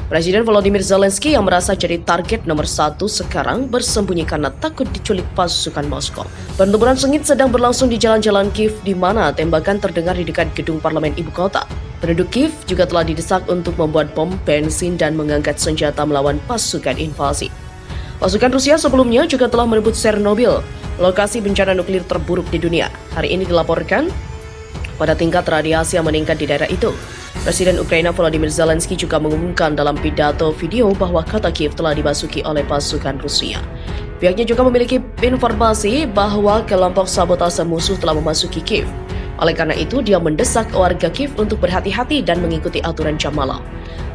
Presiden Volodymyr Zelensky yang merasa jadi target nomor 1 sekarang bersembunyi karena takut diculik pasukan Moskow. Pertempuran sengit sedang berlangsung di jalan-jalan Kiev di mana tembakan terdengar di dekat gedung parlemen ibu kota. Penduduk Kiev juga telah didesak untuk membuat bom, bensin, dan mengangkat senjata melawan pasukan invasi. Pasukan Rusia sebelumnya juga telah merebut Chernobyl, lokasi bencana nuklir terburuk di dunia. Hari ini dilaporkan pada tingkat radiasi yang meningkat di daerah itu. Presiden Ukraina Volodymyr Zelensky juga mengumumkan dalam pidato video bahwa kota Kiev telah dimasuki oleh pasukan Rusia. Pihaknya juga memiliki informasi bahwa kelompok sabotase musuh telah memasuki Kiev. Oleh karena itu, dia mendesak warga Kiev untuk berhati-hati dan mengikuti aturan jam malam.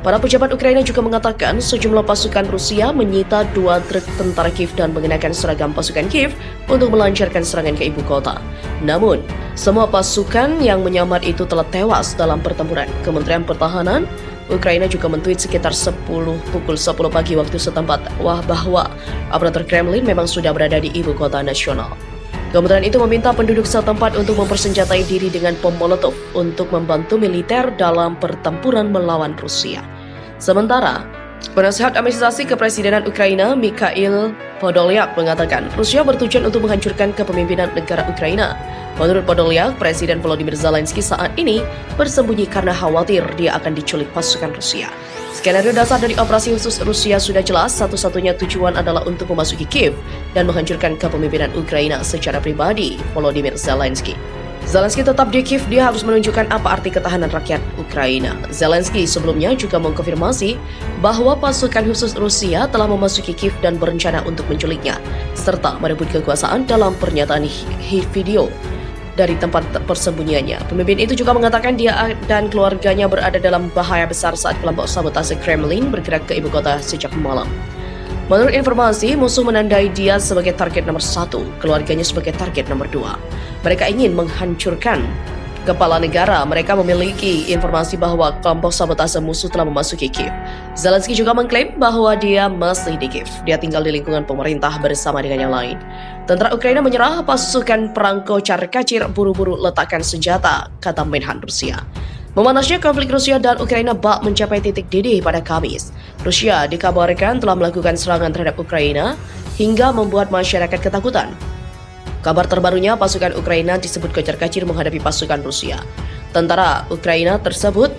Para pejabat Ukraina juga mengatakan sejumlah pasukan Rusia menyita 2 truk tentara Kiev dan mengenakan seragam pasukan Kiev untuk melancarkan serangan ke ibu kota. Namun, semua pasukan yang menyamar itu telah tewas dalam pertempuran. Kementerian Pertahanan Ukraina juga mentweet sekitar pukul 10 pagi waktu setempat bahwa aparatur Kremlin memang sudah berada di ibu kota nasional. Kementerian itu meminta penduduk setempat untuk mempersenjatai diri dengan bom Molotov untuk membantu militer dalam pertempuran melawan Rusia. Sementara, penasihat administrasi kepresidenan Ukraina Mikhail Podolyak mengatakan Rusia bertujuan untuk menghancurkan kepemimpinan negara Ukraina. Menurut Podolyak, Presiden Volodymyr Zelensky saat ini bersembunyi karena khawatir dia akan diculik pasukan Rusia. Skenario dasar dari operasi khusus Rusia sudah jelas, satu-satunya tujuan adalah untuk memasuki Kiev dan menghancurkan kepemimpinan Ukraina secara pribadi, Volodymyr Zelensky. Zelensky tetap di Kiev, dia harus menunjukkan apa arti ketahanan rakyat Ukraina. Zelensky sebelumnya juga mengkonfirmasi bahwa pasukan khusus Rusia telah memasuki Kiev dan berencana untuk menculiknya, serta merebut kekuasaan dalam pernyataan video dari tempat persembunyiannya. Pemimpin itu juga mengatakan dia dan keluarganya berada dalam bahaya besar saat kelompok sabotase Kremlin bergerak ke ibu kota sejak malam. Menurut informasi, musuh menandai dia sebagai target nomor 1, keluarganya sebagai target nomor 2. Mereka ingin menghancurkan kepala negara. Mereka memiliki informasi bahwa kelompok sabotase musuh telah memasuki Kiev. Zelensky juga mengklaim bahwa dia masih di Kiev. Dia tinggal di lingkungan pemerintah bersama dengan yang lain. Tentara Ukraina menyerah, pasukan perang kocar kacir buru-buru letakkan senjata, kata Menhan Rusia. Memanasnya konflik Rusia dan Ukraina bak mencapai titik didih pada Kamis. Rusia dikabarkan telah melakukan serangan terhadap Ukraina hingga membuat masyarakat ketakutan. Kabar terbarunya, pasukan Ukraina disebut kocar-kacir menghadapi pasukan Rusia. Tentara Ukraina tersebut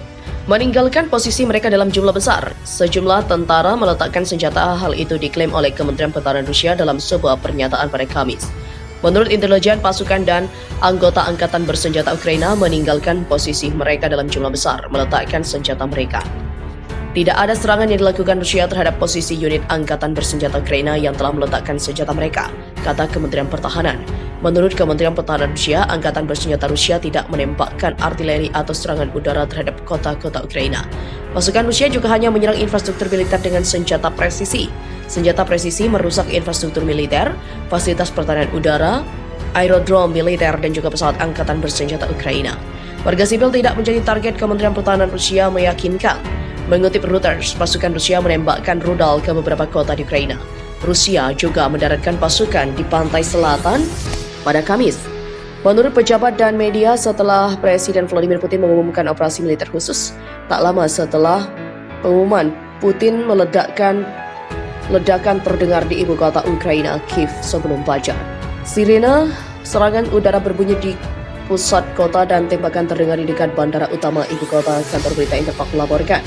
meninggalkan posisi mereka dalam jumlah besar. Sejumlah tentara meletakkan senjata. Hal itu diklaim oleh Kementerian Pertahanan Rusia dalam sebuah pernyataan pada Kamis. Menurut intelijen, pasukan dan anggota angkatan bersenjata Ukraina meninggalkan posisi mereka dalam jumlah besar, meletakkan senjata mereka. Tidak ada serangan yang dilakukan Rusia terhadap posisi unit angkatan bersenjata Ukraina yang telah meletakkan senjata mereka, kata Kementerian Pertahanan. Menurut Kementerian Pertahanan Rusia, angkatan bersenjata Rusia tidak menembakkan artileri atau serangan udara terhadap kota-kota Ukraina. Pasukan Rusia juga hanya menyerang infrastruktur militer dengan senjata presisi. Senjata presisi merusak infrastruktur militer, fasilitas pertahanan udara, aerodrom militer, dan juga pesawat angkatan bersenjata Ukraina. Warga sipil tidak menjadi target. Kementerian Pertahanan Rusia meyakinkan. Mengutip Reuters, pasukan Rusia menembakkan rudal ke beberapa kota di Ukraina. Rusia juga mendaratkan pasukan di pantai selatan pada Kamis. Menurut pejabat dan media, setelah Presiden Vladimir Putin mengumumkan operasi militer khusus, tak lama setelah pengumuman, Putin ledakan terdengar di ibu kota Ukraina, Kiev, sebelum fajar. Sirene serangan udara berbunyi di pusat kota dan tembakan terdengar di dekat bandara utama ibu kota, kantor berita Interfax melaporkan.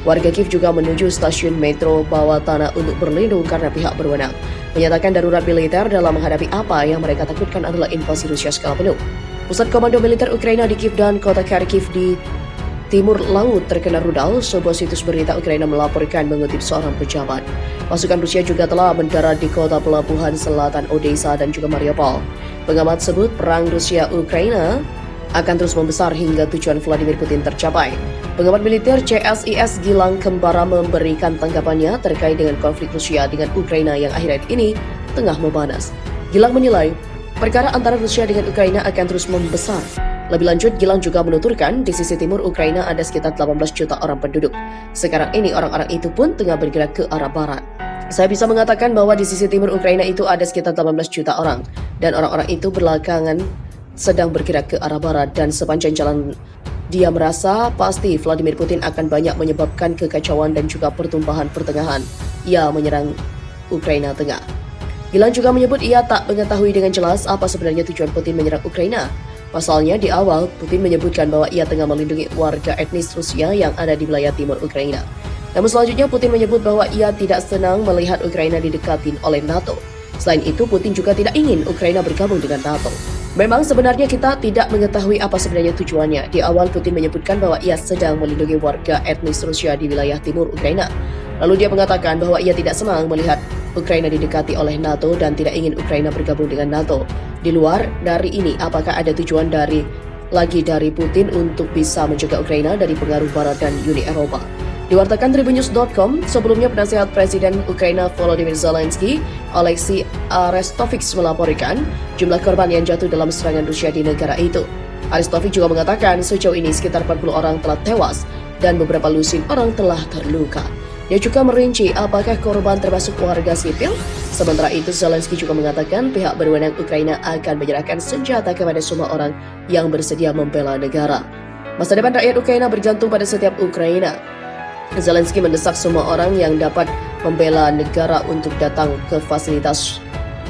Warga Kiev juga menuju stasiun metro bawah tanah untuk berlindung karena pihak berwenang menyatakan darurat militer dalam menghadapi apa yang mereka takutkan adalah invasi Rusia skala penuh. Pusat komando militer Ukraina di Kiev dan kota Kharkiv di timur laut terkena rudal, sebuah situs berita Ukraina melaporkan mengutip seorang pejabat. Pasukan Rusia juga telah mendarat di kota pelabuhan selatan Odessa dan juga Mariupol. Pengamat sebut perang Rusia-Ukraina akan terus membesar hingga tujuan Vladimir Putin tercapai. Pengamat militer CSIS Gilang Kembara memberikan tanggapannya terkait dengan konflik Rusia dengan Ukraina yang akhir-akhir ini tengah memanas. Gilang menilai, Perkara antara Rusia dengan Ukraina akan terus membesar. Lebih lanjut, Gilang juga menuturkan di sisi timur Ukraina ada sekitar 18 juta orang penduduk. Sekarang ini orang-orang itu pun tengah bergerak ke arah barat. Saya bisa mengatakan bahwa di sisi timur Ukraina itu ada sekitar 18 juta orang. Dan orang-orang itu belakangan sedang bergerak ke arah barat dan sepanjang jalan dia merasa pasti Vladimir Putin akan banyak menyebabkan kekacauan dan juga pertumpahan pertengahan. Ia menyerang Ukraina Tengah. Gilang juga menyebut ia tak mengetahui dengan jelas apa sebenarnya tujuan Putin menyerang Ukraina. Pasalnya di awal, Putin menyebutkan bahwa ia tengah melindungi warga etnis Rusia yang ada di wilayah timur Ukraina. Namun selanjutnya Putin menyebut bahwa ia tidak senang melihat Ukraina didekatin oleh NATO. Selain itu, Putin juga tidak ingin Ukraina bergabung dengan NATO. Memang sebenarnya kita tidak mengetahui apa sebenarnya tujuannya. Di awal Putin menyebutkan bahwa ia sedang melindungi warga etnis Rusia di wilayah timur Ukraina. Lalu dia mengatakan bahwa ia tidak senang melihat Ukraina didekati oleh NATO dan tidak ingin Ukraina bergabung dengan NATO. Di luar dari ini, apakah ada tujuan dari Putin untuk bisa mencegah Ukraina dari pengaruh Barat dan Uni Eropa? Diwartakan Tribunnews.com, sebelumnya penasihat Presiden Ukraina Volodymyr Zelensky, Oleksiy Arestovych melaporkan jumlah korban yang jatuh dalam serangan Rusia di negara itu. Arestovych juga mengatakan sejauh ini sekitar 40 orang telah tewas dan beberapa lusin orang telah terluka. Dia juga merinci apakah korban termasuk warga sipil. Sementara itu, Zelensky juga mengatakan pihak berwenang Ukraina akan menyerahkan senjata kepada semua orang yang bersedia membela negara. Masa depan rakyat Ukraina bergantung pada setiap Ukraina. Zelensky mendesak semua orang yang dapat membela negara untuk datang ke fasilitas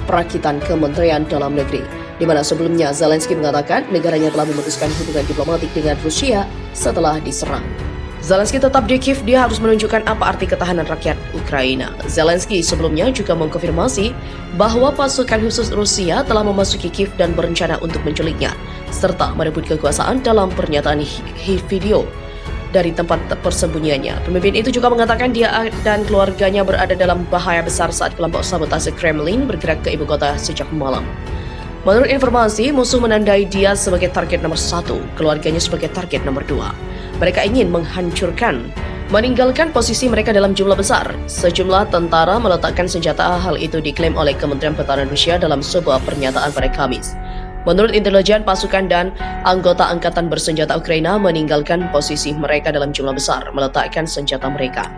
perakitan Kementerian Dalam Negeri, di mana sebelumnya Zelensky mengatakan negaranya telah memutuskan hubungan diplomatik dengan Rusia setelah diserang. Zelensky tetap di Kiev, dia harus menunjukkan apa arti ketahanan rakyat Ukraina. Zelensky sebelumnya juga mengkonfirmasi bahwa pasukan khusus Rusia telah memasuki Kiev dan berencana untuk menculiknya, serta merebut kekuasaan dalam pernyataan video dari tempat persembunyiannya. Pemimpin itu juga mengatakan dia dan keluarganya berada dalam bahaya besar saat kelompok sabotase Kremlin bergerak ke ibu kota sejak malam. Menurut informasi, musuh menandai dia sebagai target nomor 1, keluarganya sebagai target nomor 2. Mereka ingin meninggalkan posisi mereka dalam jumlah besar. Sejumlah tentara meletakkan senjata. Hal itu diklaim oleh Kementerian Pertahanan Rusia dalam sebuah pernyataan pada Kamis. Menurut intelijen, pasukan dan anggota angkatan bersenjata Ukraina meninggalkan posisi mereka dalam jumlah besar, meletakkan senjata mereka.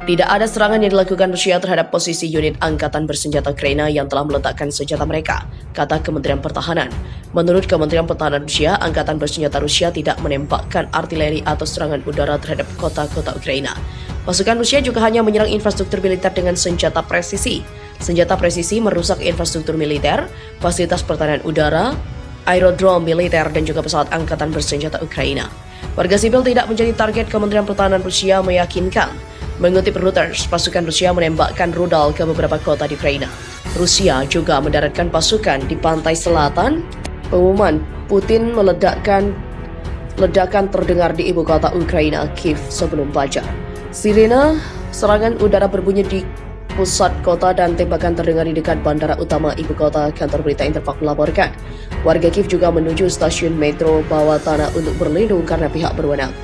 Tidak ada serangan yang dilakukan Rusia terhadap posisi unit angkatan bersenjata Ukraina yang telah meletakkan senjata mereka, kata Kementerian Pertahanan. Menurut Kementerian Pertahanan Rusia, angkatan bersenjata Rusia tidak menembakkan artileri atau serangan udara terhadap kota-kota Ukraina. Pasukan Rusia juga hanya menyerang infrastruktur militer dengan senjata presisi. Senjata presisi merusak infrastruktur militer, fasilitas pertahanan udara, aerodrom militer, dan juga pesawat angkatan bersenjata Ukraina. Warga sipil tidak menjadi target Kementerian Pertahanan Rusia meyakinkan. Mengutip Reuters, pasukan Rusia menembakkan rudal ke beberapa kota di Ukraina. Rusia juga mendaratkan pasukan di pantai selatan. Pengumuman Putin ledakan terdengar di ibu kota Ukraina, Kiev, sebelum fajar. Sirene serangan udara berbunyi di pusat kota dan tembakan terdengar di dekat bandara utama ibu kota, kantor berita Interfax melaporkan. Warga Kiev juga menuju stasiun metro bawah tanah untuk berlindung karena pihak berwenang